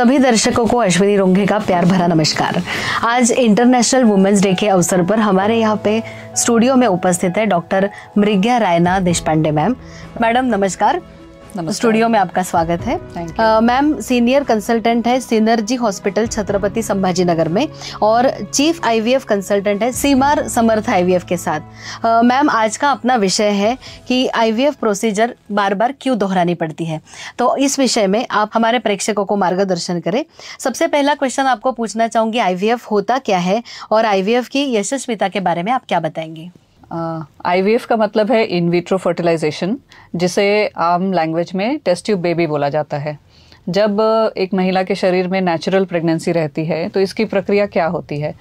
सभी दर्शकों को अश्विनी रोंघे का प्यार भरा नमस्कार। आज इंटरनेशनल वुमेन्स डे के अवसर पर हमारे यहाँ पे स्टूडियो में उपस्थित है doctor Mrigya Raina Deshpande ma'am. Madam नमस्कार। स्टूडियो में आपका स्वागत है। मैम सीनियर कंसल्टेंट है सिनर्जी हॉस्पिटल छत्रपति संभाजीनगर में और चीफ आईवीएफ कंसल्टेंट है सीमार समर्थ आईवीएफ के साथ। मैम आज का अपना विषय है कि आईवीएफ प्रोसीजर बार बार क्यों दोहरानी पड़ती है, तो इस विषय में आप हमारे प्रेक्षकों को मार्गदर्शन करें। सबसे पहला क्वेश्चन आपको पूछना चाहूँगी, आईवीएफ होता क्या है और आईवीएफ की यशस्विता के बारे में आप क्या बताएंगे? आईवीएफ का मतलब है इन विट्रो फर्टिलाइजेशन, जिसे आम लैंग्वेज में टेस्ट ट्यूब बेबी बोला जाता है। जब एक महिला के शरीर में नेचुरल प्रेगनेंसी रहती है तो इसकी प्रक्रिया क्या होती है,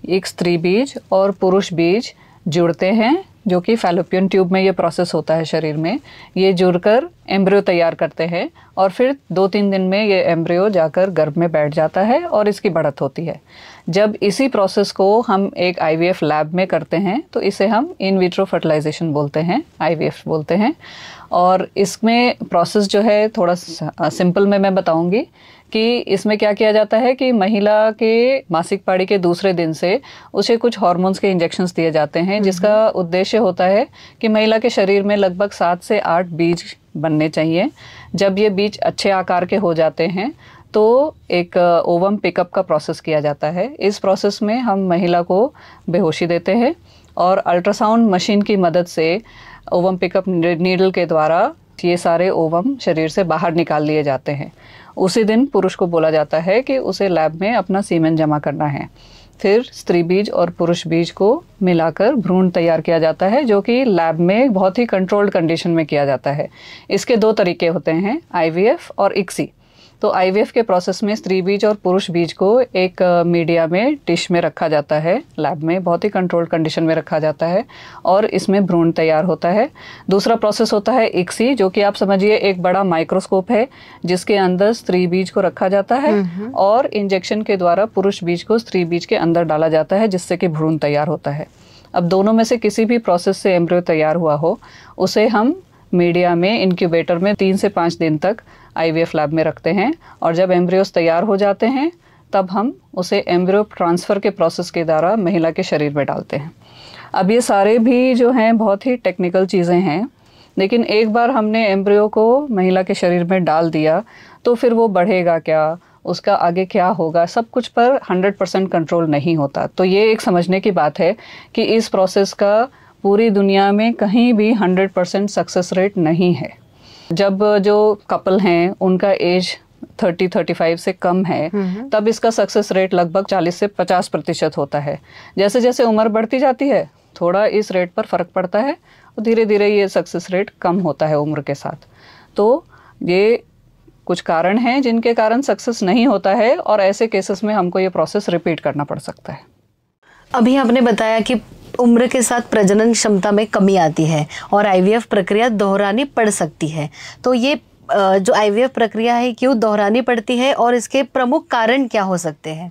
एक स्त्री बीज और पुरुष बीज जुड़ते हैं, जो कि फैलोपियन ट्यूब में ये प्रोसेस होता है शरीर में। ये जुड़कर एम्ब्रियो तैयार करते हैं और फिर 2-3 दिन में ये एम्ब्रियो जाकर गर्भ में बैठ जाता है और इसकी बढ़त होती है। जब इसी प्रोसेस को हम एक आईवीएफ लैब में करते हैं तो इसे हम इन विट्रो फर्टिलाइजेशन बोलते हैं, आईवीएफ बोलते हैं। और इसमें प्रोसेस जो है थोड़ा सिंपल में मैं बताऊंगी कि इसमें क्या किया जाता है कि महिला के मासिक पाड़ी के दूसरे दिन से उसे कुछ हार्मोन्स के इंजेक्शंस दिए जाते हैं, जिसका उद्देश्य होता है कि महिला के शरीर में लगभग 7 से 8 बीज बनने चाहिए। जब ये बीज अच्छे आकार के हो जाते हैं तो एक ओवम पिकअप का प्रोसेस किया जाता है। इस प्रोसेस में हम महिला को बेहोशी देते हैं और अल्ट्रासाउंड मशीन की मदद से ओवम पिकअप नीडल के द्वारा ये सारे ओवम शरीर से बाहर निकाल लिए जाते हैं। उसी दिन पुरुष को बोला जाता है कि उसे लैब में अपना सीमेन जमा करना है। फिर स्त्री बीज और पुरुष बीज को मिलाकर भ्रूण तैयार किया जाता है, जो कि लैब में बहुत ही कंट्रोल्ड कंडीशन में किया जाता है। इसके 2 तरीके होते हैं, आईवीएफ और इक्सी। तो आईवीएफ के प्रोसेस में स्त्री बीज और पुरुष बीज को एक मीडिया में डिश में रखा जाता है, लैब में बहुत ही कंट्रोल्ड कंडीशन में रखा जाता है और इसमें भ्रूण तैयार होता है। दूसरा प्रोसेस होता है इक्सी, जो कि आप समझिए एक बड़ा माइक्रोस्कोप है जिसके अंदर स्त्री बीज को रखा जाता है और इंजेक्शन के द्वारा पुरुष बीज को स्त्री बीज के अंदर डाला जाता है, जिससे कि भ्रूण तैयार होता है। अब दोनों में से किसी भी प्रोसेस से एम्ब्रियो तैयार हुआ हो उसे हम मीडिया में इंक्यूबेटर में 3 से 5 दिन तक आईवीएफ लैब में रखते हैं और जब एम्ब्रियोस तैयार हो जाते हैं तब हम उसे एम्ब्रियो ट्रांसफ़र के प्रोसेस के द्वारा महिला के शरीर में डालते हैं। अब ये सारे भी जो हैं बहुत ही टेक्निकल चीज़ें हैं, लेकिन एक बार हमने एम्ब्रियो को महिला के शरीर में डाल दिया तो फिर वो बढ़ेगा क्या, उसका आगे क्या होगा, सब कुछ पर 100% कंट्रोल नहीं होता। तो ये एक समझने की बात है कि इस प्रोसेस का पूरी दुनिया में कहीं भी 100% सक्सेस रेट नहीं है। जब जो कपल हैं उनका एज 30-35 से कम है तब इसका सक्सेस रेट लगभग 40 से 50% होता है। जैसे जैसे उम्र बढ़ती जाती है थोड़ा इस रेट पर फ़र्क पड़ता है और धीरे धीरे ये सक्सेस रेट कम होता है उम्र के साथ। तो ये कुछ कारण हैं जिनके कारण सक्सेस नहीं होता है और ऐसे केसेस में हमको ये प्रोसेस रिपीट करना पड़ सकता है। अभी आपने बताया कि उम्र के साथ प्रजनन क्षमता में कमी आती है और आईवीएफ प्रक्रिया दोहरानी पड़ सकती है, तो ये जो आईवीएफ प्रक्रिया है क्यों दोहरानी पड़ती है और इसके प्रमुख कारण क्या हो सकते हैं?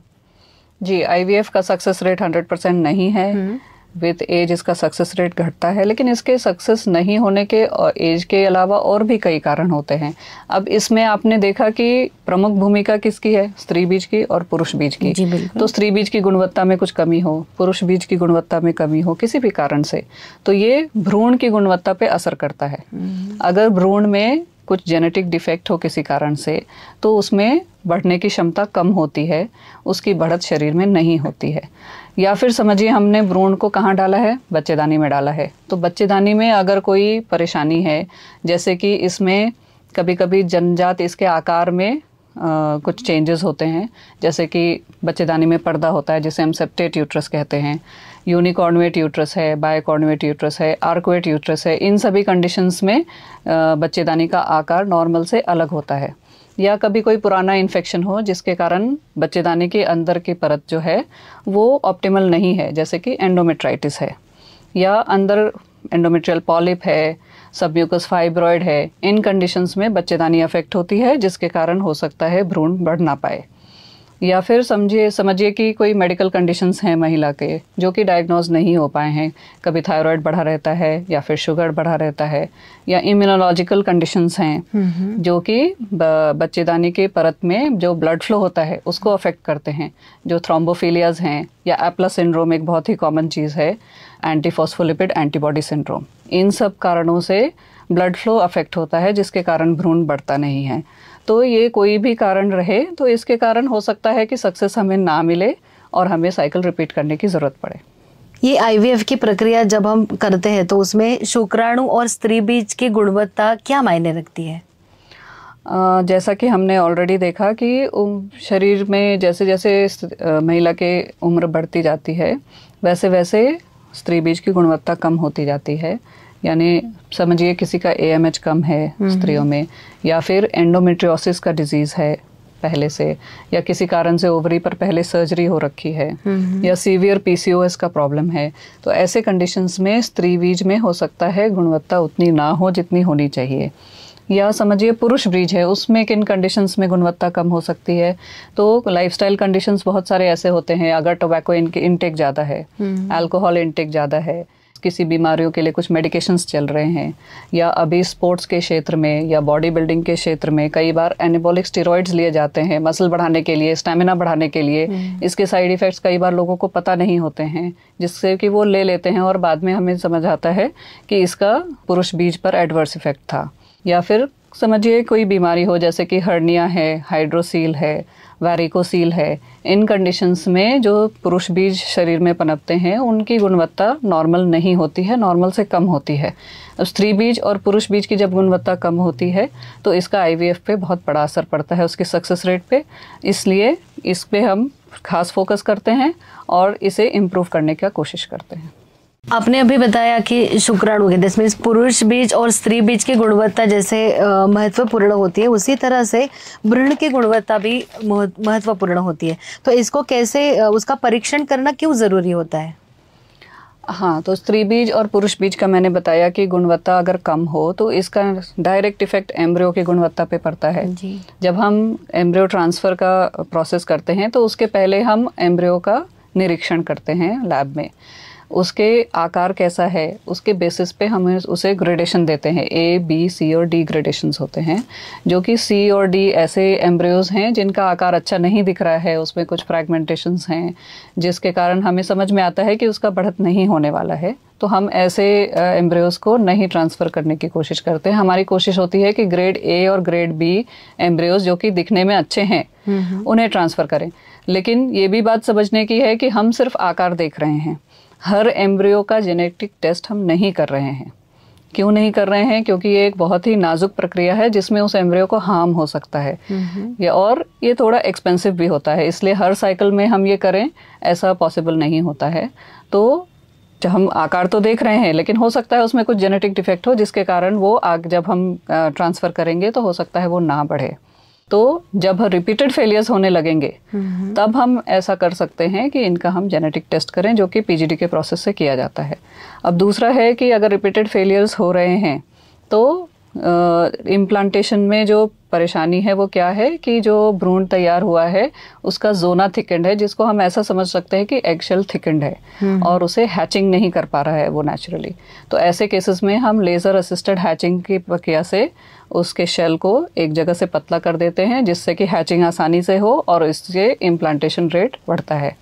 जी, आईवीएफ का सक्सेस रेट 100% नहीं है। विद एज इसका सक्सेस रेट घटता है, लेकिन इसके सक्सेस नहीं होने के एज के अलावा और भी कई कारण होते हैं। अब इसमें आपने देखा कि प्रमुख भूमिका किसकी है, स्त्री बीज की और पुरुष बीज की। तो स्त्री बीज की गुणवत्ता में कुछ कमी हो, पुरुष बीज की गुणवत्ता में कमी हो किसी भी कारण से, तो ये भ्रूण की गुणवत्ता पे असर करता है। अगर भ्रूण में कुछ जेनेटिक डिफेक्ट हो किसी कारण से तो उसमें बढ़ने की क्षमता कम होती है, उसकी बढ़त शरीर में नहीं होती है। या फिर समझिए हमने भ्रूण को कहाँ डाला है, बच्चेदानी में डाला है, तो बच्चेदानी में अगर कोई परेशानी है, जैसे कि इसमें कभी कभी जन्मजात इसके आकार में कुछ चेंजेस होते हैं, जैसे कि बच्चेदानी में पर्दा होता है जिसे हम सेप्टेट यूट्रस कहते हैं, यूनिकॉर्नुएट यूट्रस है, बायकॉर्नुएट यूट्रस है, आर्कुएट यूट्रस है। इन सभी कंडीशंस में बच्चेदानी का आकार नॉर्मल से अलग होता है। या कभी कोई पुराना इन्फेक्शन हो जिसके कारण बच्चेदानी के अंदर की परत जो है वो ऑप्टिमल नहीं है, जैसे कि एंडोमेट्राइटिस है या अंदर एंडोमेट्रियल पॉलिप है, सबम्यूकस फाइब्रॉइड है। इन कंडीशंस में बच्चेदानी अफेक्ट होती है जिसके कारण हो सकता है भ्रूण बढ़ ना पाए। या फिर समझिए कि कोई मेडिकल कंडीशंस हैं महिला के जो कि डायग्नोज नहीं हो पाए हैं, कभी थायराइड बढ़ा रहता है या फिर शुगर बढ़ा रहता है, या इम्यूनोलॉजिकल कंडीशंस हैं जो कि बच्चेदानी के परत में जो ब्लड फ्लो होता है उसको अफेक्ट करते हैं, जो थ्रोम्बोफिलियाज हैं, या एप्ला सिंड्रोम एक बहुत ही कॉमन चीज़ है, एंटीफॉस्फोलिपिड एंटीबॉडी सिंड्रोम। इन सब कारणों से ब्लड फ्लो अफेक्ट होता है जिसके कारण भ्रूण बढ़ता नहीं है। तो ये कोई भी कारण रहे तो इसके कारण हो सकता है कि सक्सेस हमें ना मिले और हमें साइकिल रिपीट करने की ज़रूरत पड़े। ये आईवीएफ की प्रक्रिया जब हम करते हैं तो उसमें शुक्राणु और स्त्री बीज की गुणवत्ता क्या मायने रखती है? जैसा कि हमने ऑलरेडी देखा कि शरीर में जैसे जैसे महिला के उम्र बढ़ती जाती है वैसे वैसे स्त्री बीज की गुणवत्ता कम होती जाती है। यानी समझिए किसी का AMH कम है स्त्रियों में, या फिर एंडोमेट्रियोसिस का डिजीज़ है पहले से, या किसी कारण से ओवरी पर पहले सर्जरी हो रखी है, या सीवियर PCOS का प्रॉब्लम है। तो ऐसे कंडीशंस में स्त्री बीज में हो सकता है गुणवत्ता उतनी ना हो जितनी होनी चाहिए। या समझिए पुरुष बीज है, उसमें किन कंडीशंस में गुणवत्ता कम हो सकती है। तो लाइफस्टाइल कंडीशंस बहुत सारे ऐसे होते हैं, अगर टोबैको इंटेक ज़्यादा है, अल्कोहल इंटेक ज़्यादा है, किसी बीमारियों के लिए कुछ मेडिकेशंस चल रहे हैं, या अभी स्पोर्ट्स के क्षेत्र में या बॉडी बिल्डिंग के क्षेत्र में कई बार एनाबॉलिक स्टेरॉइड्स लिए जाते हैं मसल बढ़ाने के लिए, स्टैमिना बढ़ाने के लिए। इसके साइड इफ़ेक्ट्स कई बार लोगों को पता नहीं होते हैं, जिससे कि वो ले लेते हैं और बाद में हमें समझ आता है कि इसका पुरुष बीज पर एडवर्स इफेक्ट था। या फिर समझिए कोई बीमारी हो जैसे कि हर्निया है, हाइड्रोसील है, वैरिकोसील है। इन कंडीशंस में जो पुरुष बीज शरीर में पनपते हैं उनकी गुणवत्ता नॉर्मल नहीं होती है, नॉर्मल से कम होती है। अब स्त्री बीज और पुरुष बीज की जब गुणवत्ता कम होती है तो इसका IVF पे बहुत बड़ा असर पड़ता है, उसके सक्सेस रेट पे। इसलिए इस पे हम खास फोकस करते हैं और इसे इम्प्रूव करने की कोशिश करते हैं। आपने अभी बताया कि शुक्राणु के दिस मीन्स पुरुष बीज और स्त्री बीज की गुणवत्ता जैसे महत्वपूर्ण होती है, उसी तरह से भ्रूण की गुणवत्ता भी महत्वपूर्ण होती है। तो इसको कैसे उसका परीक्षण करना क्यों ज़रूरी होता है? हाँ, तो स्त्री बीज और पुरुष बीज का मैंने बताया कि गुणवत्ता अगर कम हो तो इसका डायरेक्ट इफेक्ट एम्ब्रियो की गुणवत्ता पे पड़ता है जी। जब हम एम्ब्रियो ट्रांसफ़र का प्रोसेस करते हैं तो उसके पहले हम एम्ब्रियो का निरीक्षण करते हैं लैब में। उसके आकार कैसा है उसके बेसिस पे हम उसे ग्रेडेशन देते हैं, A, B, C और D ग्रेडेशंस होते हैं। जो कि C और D ऐसे एम्ब्रियोज हैं जिनका आकार अच्छा नहीं दिख रहा है, उसमें कुछ फ्रैगमेंटेशंस हैं जिसके कारण हमें समझ में आता है कि उसका बढ़त नहीं होने वाला है। तो हम ऐसे एम्ब्रियोज को नहीं ट्रांसफ़र करने की कोशिश करते हैं। हमारी कोशिश होती है कि ग्रेड A और ग्रेड B एम्ब्रियोज जो कि दिखने में अच्छे हैं उन्हें ट्रांसफ़र करें। लेकिन ये भी बात समझने की है कि हम सिर्फ आकार देख रहे हैं, हर एम्ब्रियो का जेनेटिक टेस्ट हम नहीं कर रहे हैं। क्यों नहीं कर रहे हैं? क्योंकि ये एक बहुत ही नाजुक प्रक्रिया है जिसमें उस एम्ब्रियो को हार्म हो सकता है और ये थोड़ा एक्सपेंसिव भी होता है। इसलिए हर साइकिल में हम ये करें ऐसा पॉसिबल नहीं होता है। तो जब हम आकार तो देख रहे हैं लेकिन हो सकता है उसमें कुछ जेनेटिक डिफेक्ट हो जिसके कारण वो जब हम ट्रांसफ़र करेंगे तो हो सकता है वो ना बढ़े। तो जब रिपीटेड फेलियर्स होने लगेंगे तब हम ऐसा कर सकते हैं कि इनका हम जेनेटिक टेस्ट करें, जो कि PGD के प्रोसेस से किया जाता है। अब दूसरा है कि अगर रिपीटेड फेलियर्स हो रहे हैं तो इम्प्लांटेशन में जो परेशानी है वो क्या है कि जो भ्रूण तैयार हुआ है उसका जोना थिकेंड है, जिसको हम ऐसा समझ सकते हैं कि एगशेल थिकेंड है और उसे हैचिंग नहीं कर पा रहा है वो नेचुरली। तो ऐसे केसेस में हम लेज़र असिस्टेड हैचिंग की प्रक्रिया से उसके शेल को एक जगह से पतला कर देते हैं जिससे कि हैचिंग आसानी से हो और इससे इम्प्लांटेशन रेट बढ़ता है।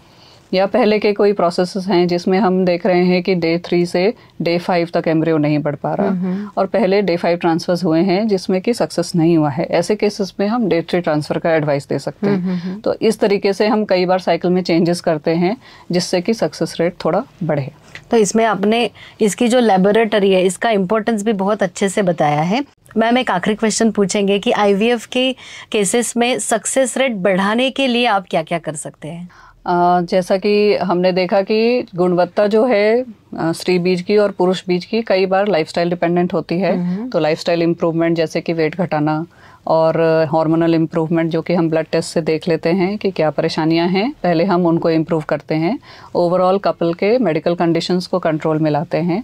या पहले के कोई प्रोसेसेस हैं जिसमें हम देख रहे हैं कि Day 3 से Day 5 तक एम्ब्रियो नहीं बढ़ पा रहा और पहले Day 5 ट्रांसफर्स हुए हैं जिसमें कि सक्सेस नहीं हुआ है। ऐसे केसेस में हम Day 3 ट्रांसफ़र का एडवाइस दे सकते हैं। तो इस तरीके से हम कई बार साइकिल में चेंजेस करते हैं जिससे कि सक्सेस रेट थोड़ा बढ़े। तो इसमें आपने इसकी जो लेबोरेटरी है इसका इम्पोर्टेंस भी बहुत अच्छे से बताया है। मैम एक आखिरी क्वेश्चन पूछेंगे कि IVF के केसेस में सक्सेस रेट बढ़ाने के लिए आप क्या क्या कर सकते हैं? जैसा कि हमने देखा कि गुणवत्ता जो है स्त्री बीज की और पुरुष बीज की कई बार लाइफस्टाइल डिपेंडेंट होती है। तो लाइफस्टाइल इम्प्रूवमेंट जैसे कि वेट घटाना और हार्मोनल इम्प्रूवमेंट जो कि हम ब्लड टेस्ट से देख लेते हैं कि क्या परेशानियां हैं, पहले हम उनको इम्प्रूव करते हैं। ओवरऑल कपल के मेडिकल कंडीशंस को कंट्रोल में लाते हैं।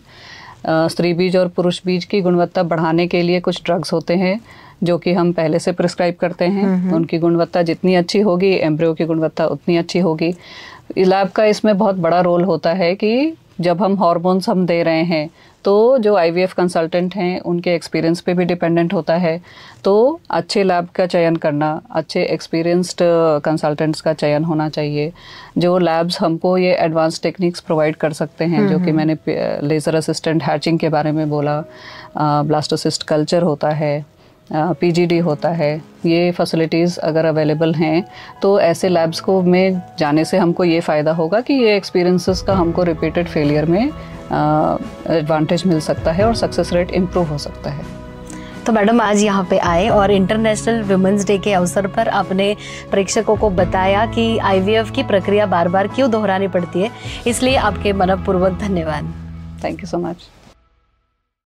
स्त्री बीज और पुरुष बीज की गुणवत्ता बढ़ाने के लिए कुछ ड्रग्स होते हैं जो कि हम पहले से प्रिस्क्राइब करते हैं। उनकी गुणवत्ता जितनी अच्छी होगी, एम्ब्रियो की गुणवत्ता उतनी अच्छी होगी। लैब का इसमें बहुत बड़ा रोल होता है कि जब हम हार्मोन्स हम दे रहे हैं तो जो IVF कंसल्टेंट हैं उनके एक्सपीरियंस पे भी डिपेंडेंट होता है। तो अच्छे लैब का चयन करना, अच्छे एक्सपीरियंस्ड कंसल्टेंट्स का चयन होना चाहिए। जो लैब्स हमको ये एडवांस टेक्निक्स प्रोवाइड कर सकते हैं, जो कि मैंने लेज़र असिस्टेंट हैचिंग के बारे में बोला, ब्लास्टोसिस्ट कल्चर होता है, PGD होता है, ये फैसिलिटीज़ अगर अवेलेबल हैं तो ऐसे लैब्स को में जाने से हमको ये फ़ायदा होगा कि ये एक्सपीरियंसेस का हमको रिपीटेड फेलियर में एडवांटेज मिल सकता है और सक्सेस रेट इम्प्रूव हो सकता है। तो मैडम आज यहाँ पे आए और इंटरनेशनल वुमेंस डे के अवसर पर आपने प्रेक्षकों को बताया कि IVF की प्रक्रिया बार बार क्यों दोहरानी पड़ती है, इसलिए आपके मनपूर्वक धन्यवाद। Thank you so much.